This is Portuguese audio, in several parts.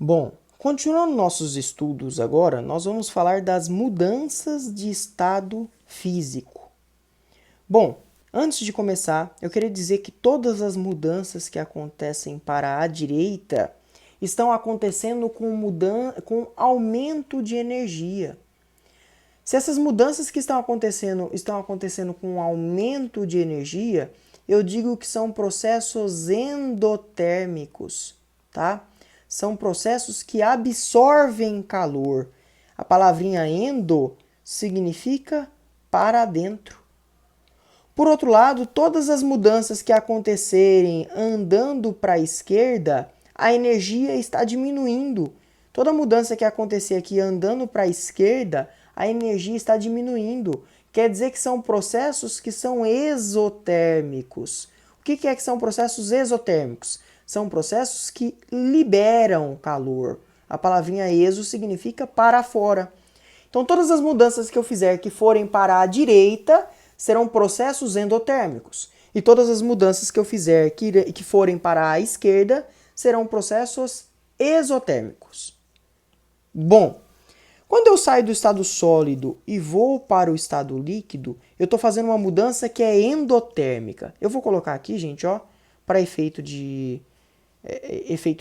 Bom, continuando nossos estudos agora, nós vamos falar das mudanças de estado físico. Bom, antes de começar, eu queria dizer que todas as mudanças que acontecem para a direita estão acontecendo com aumento de energia. Se essas mudanças que estão acontecendo com aumento de energia, eu digo que são processos endotérmicos, tá? São processos que absorvem calor. A palavrinha endo significa para dentro. Por outro lado, todas as mudanças que acontecerem andando para a esquerda, a energia está diminuindo. Toda mudança que acontecer aqui andando para a esquerda, a energia está diminuindo. Quer dizer que são processos que são exotérmicos. O que é que são processos exotérmicos? São processos que liberam calor. A palavrinha exo significa para fora. Então, todas as mudanças que eu fizer que forem para a direita serão processos endotérmicos. E todas as mudanças que eu fizer que forem para a esquerda serão processos exotérmicos. Bom, quando eu saio do estado sólido e vou para o estado líquido, eu estou fazendo uma mudança que é endotérmica. Eu vou colocar aqui, gente, ó, para efeito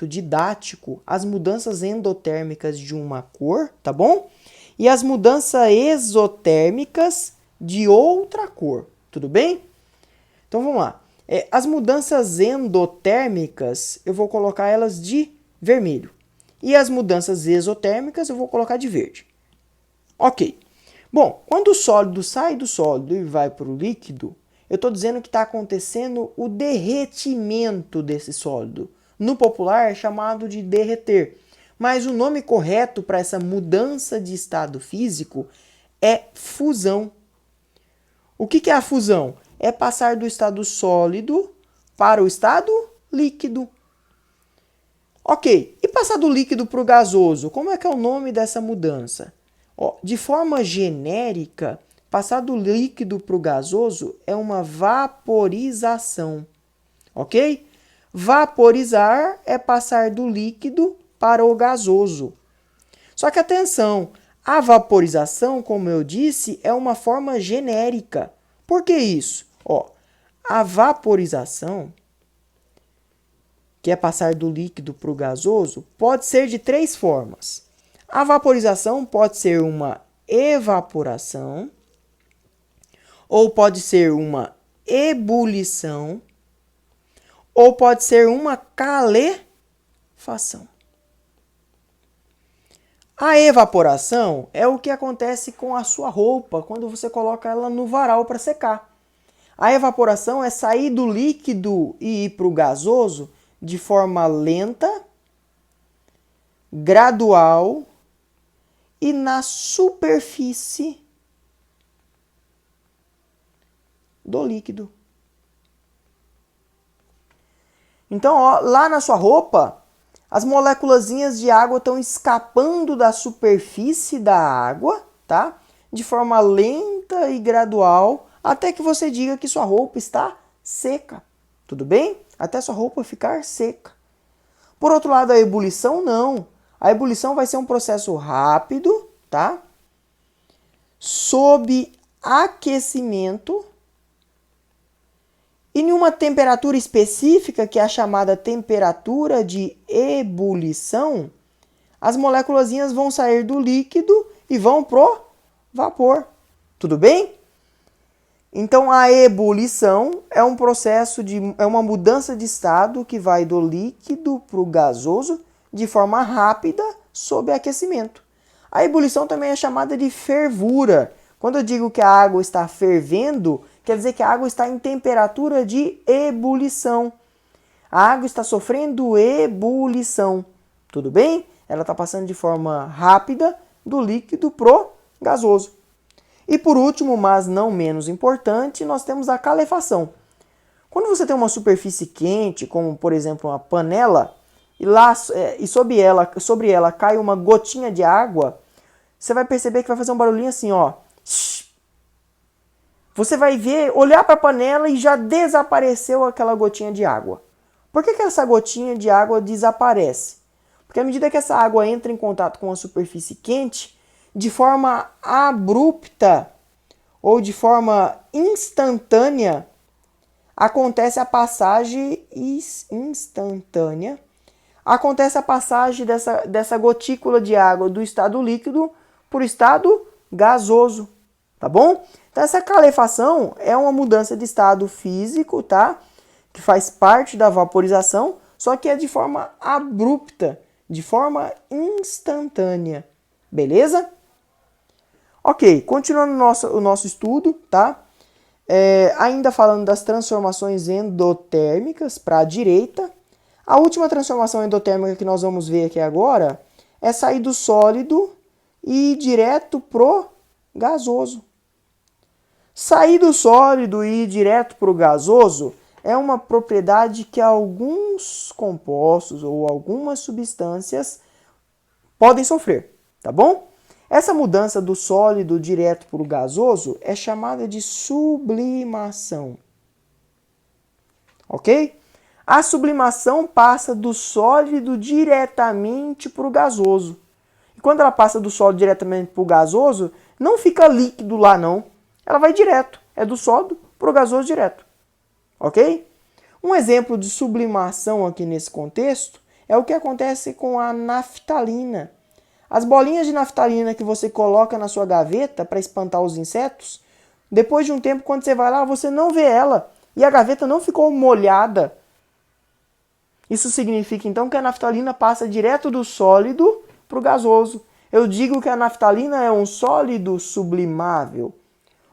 didático, as mudanças endotérmicas de uma cor, tá bom? E as mudanças exotérmicas de outra cor, tudo bem? Então vamos lá. As mudanças endotérmicas, eu vou colocar elas de vermelho. E as mudanças exotérmicas eu vou colocar de verde. Ok. Bom, quando o sólido sai do sólido e vai para o líquido, eu estou dizendo que está acontecendo o derretimento desse sólido. No popular é chamado de derreter. Mas o nome correto para essa mudança de estado físico é fusão. O que é a fusão? É passar do estado sólido para o estado líquido. Ok, e passar do líquido para o gasoso? Como é que é o nome dessa mudança? De forma genérica, passar do líquido para o gasoso é uma vaporização. Ok? Vaporizar é passar do líquido para o gasoso. Só que atenção, a vaporização, como eu disse, é uma forma genérica. Por que isso? A vaporização, que é passar do líquido para o gasoso, pode ser de três formas. A vaporização pode ser uma evaporação, ou pode ser uma ebulição, ou pode ser uma calefação. A evaporação é o que acontece com a sua roupa quando você coloca ela no varal para secar. A evaporação é sair do líquido e ir para o gasoso de forma lenta, gradual e na superfície do líquido. Então, lá na sua roupa, as moléculazinhas de água estão escapando da superfície da água, tá? De forma lenta e gradual, até que você diga que sua roupa está seca. Tudo bem? Até sua roupa ficar seca. Por outro lado, a ebulição não. A ebulição vai ser um processo rápido, tá? Sob aquecimento e em uma temperatura específica, que é a chamada temperatura de ebulição, as moléculazinhas vão sair do líquido e vão pro vapor. Tudo bem? Então, a ebulição é um processo é uma mudança de estado que vai do líquido para o gasoso de forma rápida sob aquecimento. A ebulição também é chamada de fervura. Quando eu digo que a água está fervendo, quer dizer que a água está em temperatura de ebulição. A água está sofrendo ebulição. Tudo bem? Ela está passando de forma rápida do líquido pro gasoso. E por último, mas não menos importante, nós temos a calefação. Quando você tem uma superfície quente, como por exemplo uma panela, e sobre ela cai uma gotinha de água, você vai perceber que vai fazer um barulhinho assim, ó. Você vai ver, olhar para a panela e já desapareceu aquela gotinha de água. Por que essa gotinha de água desaparece? Porque à medida que essa água entra em contato com a superfície quente, de forma abrupta ou de forma instantânea, acontece a passagem instantânea. Acontece a passagem dessa gotícula de água do estado líquido para o estado gasoso, tá bom? Então essa calefação é uma mudança de estado físico, tá? Que faz parte da vaporização, só que é de forma abrupta, de forma instantânea, beleza? Ok, continuando o nosso estudo, tá? Ainda falando das transformações endotérmicas para a direita, a última transformação endotérmica que nós vamos ver aqui agora é sair do sólido e ir direto pro gasoso. Sair do sólido e ir direto pro gasoso é uma propriedade que alguns compostos ou algumas substâncias podem sofrer, tá bom? Essa mudança do sólido direto para o gasoso é chamada de sublimação. Ok? A sublimação passa do sólido diretamente para o gasoso. E quando ela passa do sólido diretamente para o gasoso, não fica líquido lá não. Ela vai direto. É do sólido para o gasoso direto. Ok? Um exemplo de sublimação aqui nesse contexto é o que acontece com a naftalina. As bolinhas de naftalina que você coloca na sua gaveta para espantar os insetos, depois de um tempo, quando você vai lá, você não vê ela. E a gaveta não ficou molhada. Isso significa, então, que a naftalina passa direto do sólido para o gasoso. Eu digo que a naftalina é um sólido sublimável.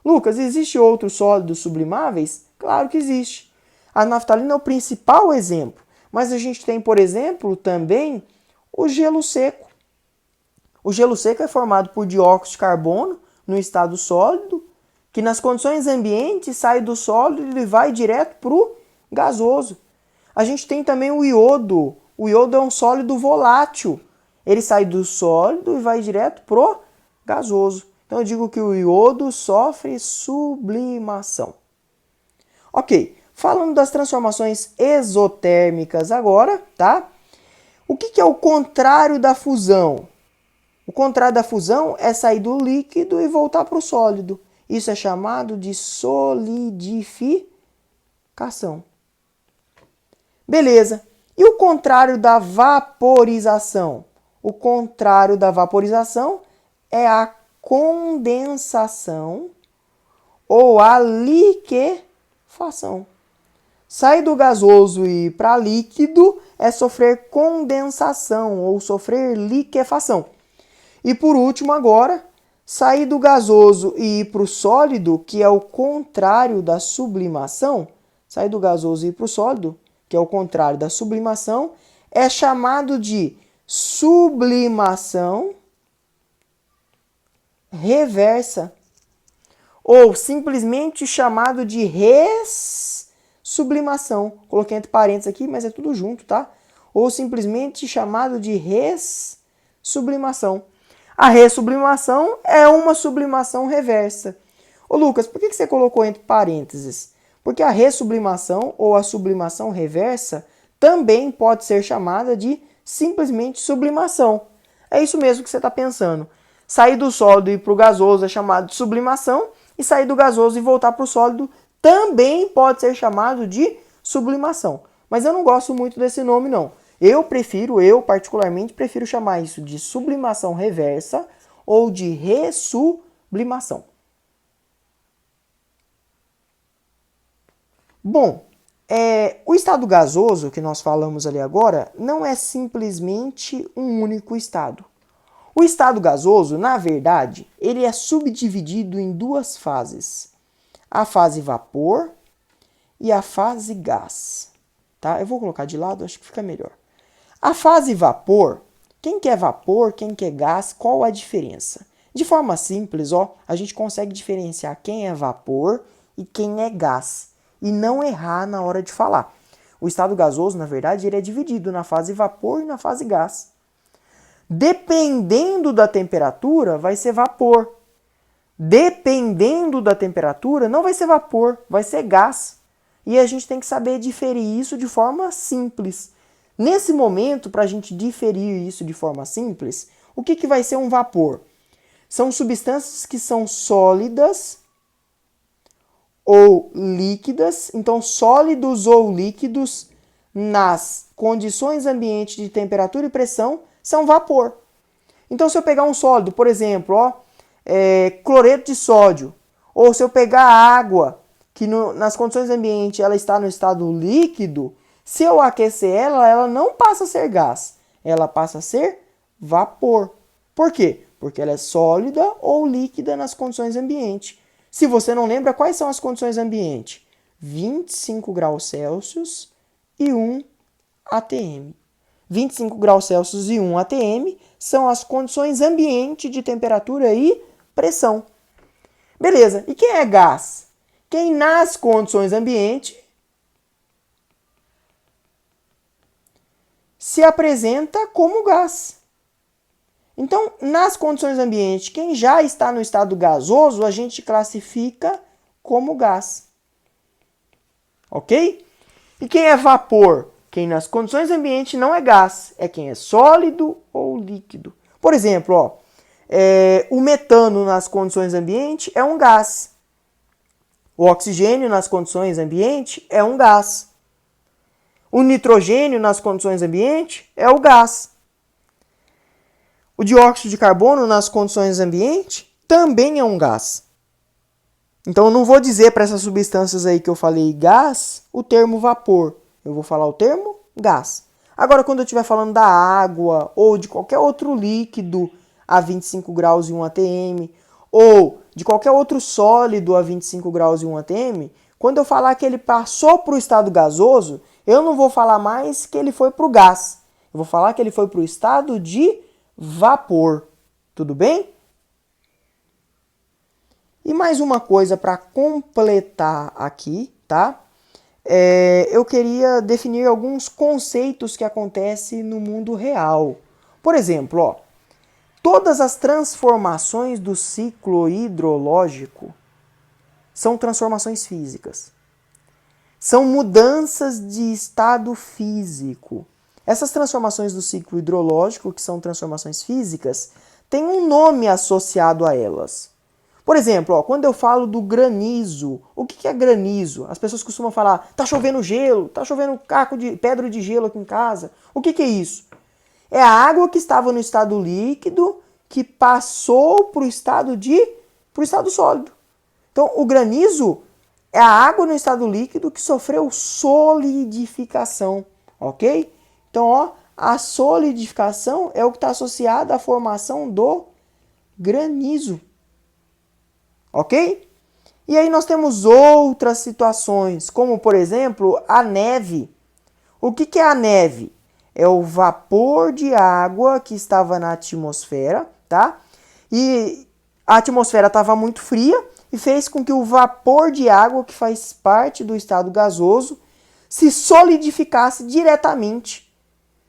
Lucas, existe outros sólidos sublimáveis? Claro que existe. A naftalina é o principal exemplo. Mas a gente tem, por exemplo, também o gelo seco. O gelo seco é formado por dióxido de carbono no estado sólido, que nas condições ambientes sai do sólido e vai direto para o gasoso. A gente tem também o iodo. O iodo é um sólido volátil. Ele sai do sólido e vai direto para o gasoso. Então eu digo que o iodo sofre sublimação. Ok, falando das transformações exotérmicas agora, tá? O que é o contrário da fusão? O contrário da fusão é sair do líquido e voltar para o sólido. Isso é chamado de solidificação. Beleza. E o contrário da vaporização? O contrário da vaporização é a condensação ou a liquefação. Sair do gasoso e ir para líquido é sofrer condensação ou sofrer liquefação. E por último agora, sair do gasoso e ir para o sólido, que é o contrário da sublimação, sair do gasoso e ir para o sólido, que é o contrário da sublimação, é chamado de sublimação reversa, ou simplesmente chamado de ressublimação. Coloquei entre parênteses aqui, mas é tudo junto, tá? Ou simplesmente chamado de ressublimação. A ressublimação é uma sublimação reversa. Ô Lucas, por que você colocou entre parênteses? Porque a ressublimação ou a sublimação reversa também pode ser chamada de simplesmente sublimação. É isso mesmo que você está pensando. Sair do sólido e ir para o gasoso é chamado de sublimação, e sair do gasoso e voltar para o sólido também pode ser chamado de sublimação. Mas eu não gosto muito desse nome, não. Eu particularmente prefiro chamar isso de sublimação reversa ou de ressublimação. Bom, o estado gasoso que nós falamos ali agora não é simplesmente um único estado. O estado gasoso, na verdade, ele é subdividido em duas fases. A fase vapor e a fase gás. Tá? Eu vou colocar de lado, acho que fica melhor. A fase vapor, quem que é vapor, quem que é gás, qual a diferença? De forma simples, a gente consegue diferenciar quem é vapor e quem é gás. E não errar na hora de falar. O estado gasoso, na verdade, ele é dividido na fase vapor e na fase gás. Dependendo da temperatura, vai ser vapor. Dependendo da temperatura, não vai ser vapor, vai ser gás. E a gente tem que saber diferir isso de forma simples. Nesse momento, para a gente diferir isso de forma simples, o que vai ser um vapor? São substâncias que são sólidas ou líquidas. Então, sólidos ou líquidos nas condições ambientes de temperatura e pressão são vapor. Então, se eu pegar um sólido, por exemplo, cloreto de sódio, ou se eu pegar água, que nas condições ambientes ela está no estado líquido, se eu aquecer ela não passa a ser gás, ela passa a ser vapor. Por quê? Porque ela é sólida ou líquida nas condições ambientes. Se você não lembra, quais são as condições ambientes? 25 graus Celsius e 1 atm. 25 graus Celsius e 1 atm são as condições ambientes de temperatura e pressão. Beleza, e quem é gás? Quem nas condições ambientes se apresenta como gás. Então, nas condições ambientes, quem já está no estado gasoso, a gente classifica como gás. Ok? E quem é vapor? Quem nas condições ambientes não é gás, é quem é sólido ou líquido. Por exemplo, o metano nas condições ambientes é um gás. O oxigênio nas condições ambientes é um gás. O nitrogênio nas condições ambientes é o gás. O dióxido de carbono nas condições ambientes também é um gás. Então eu não vou dizer para essas substâncias aí que eu falei gás o termo vapor. Eu vou falar o termo gás. Agora quando eu estiver falando da água ou de qualquer outro líquido a 25 graus e 1 atm ou de qualquer outro sólido a 25 graus e 1 atm, quando eu falar que ele passou para o estado gasoso, eu não vou falar mais que ele foi para o gás. Eu vou falar que ele foi para o estado de vapor. Tudo bem? E mais uma coisa para completar aqui, tá? Eu queria definir alguns conceitos que acontecem no mundo real. Por exemplo, todas as transformações do ciclo hidrológico são transformações físicas. São mudanças de estado físico. Essas transformações do ciclo hidrológico, que são transformações físicas, têm um nome associado a elas. Por exemplo, quando eu falo do granizo, o que é granizo? As pessoas costumam falar, tá chovendo gelo, tá chovendo pedra de gelo aqui em casa. O que é isso? É a água que estava no estado líquido que passou para o estado sólido. Então, o granizo é a água no estado líquido que sofreu solidificação, ok? Então, a solidificação é o que está associado à formação do granizo. Ok? E aí nós temos outras situações, como por exemplo a neve. O que é a neve? É o vapor de água que estava na atmosfera, tá? E a atmosfera estava muito fria e fez com que o vapor de água, que faz parte do estado gasoso, se solidificasse diretamente,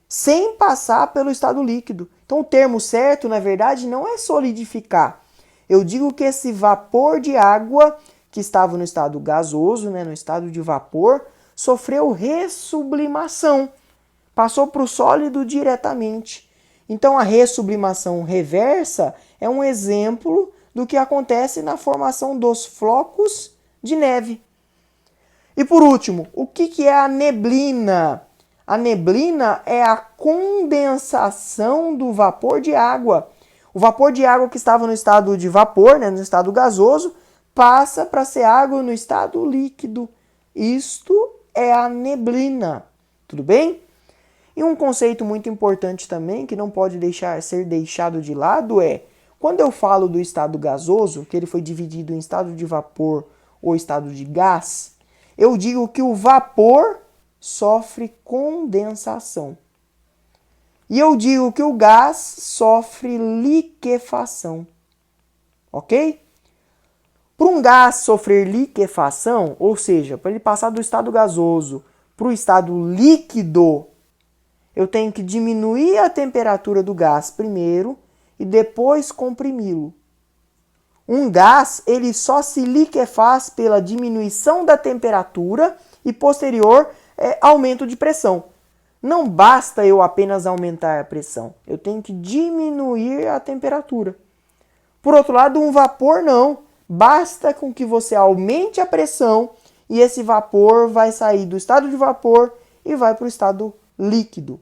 sem passar pelo estado líquido. Então o termo certo, na verdade, não é solidificar. Eu digo que esse vapor de água, que estava no estado gasoso, no estado de vapor, sofreu ressublimação. Passou para o sólido diretamente. Então a ressublimação reversa é um exemplo do que acontece na formação dos flocos de neve. E por último, o que é a neblina? A neblina é a condensação do vapor de água. O vapor de água que estava no estado de vapor, no estado gasoso, passa para ser água no estado líquido. Isto é a neblina. Tudo bem? E um conceito muito importante também, que não pode ser deixado de lado, é quando eu falo do estado gasoso, que ele foi dividido em estado de vapor ou estado de gás, eu digo que o vapor sofre condensação. E eu digo que o gás sofre liquefação. Ok? Para um gás sofrer liquefação, ou seja, para ele passar do estado gasoso para o estado líquido, eu tenho que diminuir a temperatura do gás primeiro e depois comprimi-lo. Um gás, ele só se liquefaz pela diminuição da temperatura e posterior aumento de pressão. Não basta eu apenas aumentar a pressão, eu tenho que diminuir a temperatura. Por outro lado, um vapor não. Basta com que você aumente a pressão e esse vapor vai sair do estado de vapor e vai para o estado líquido.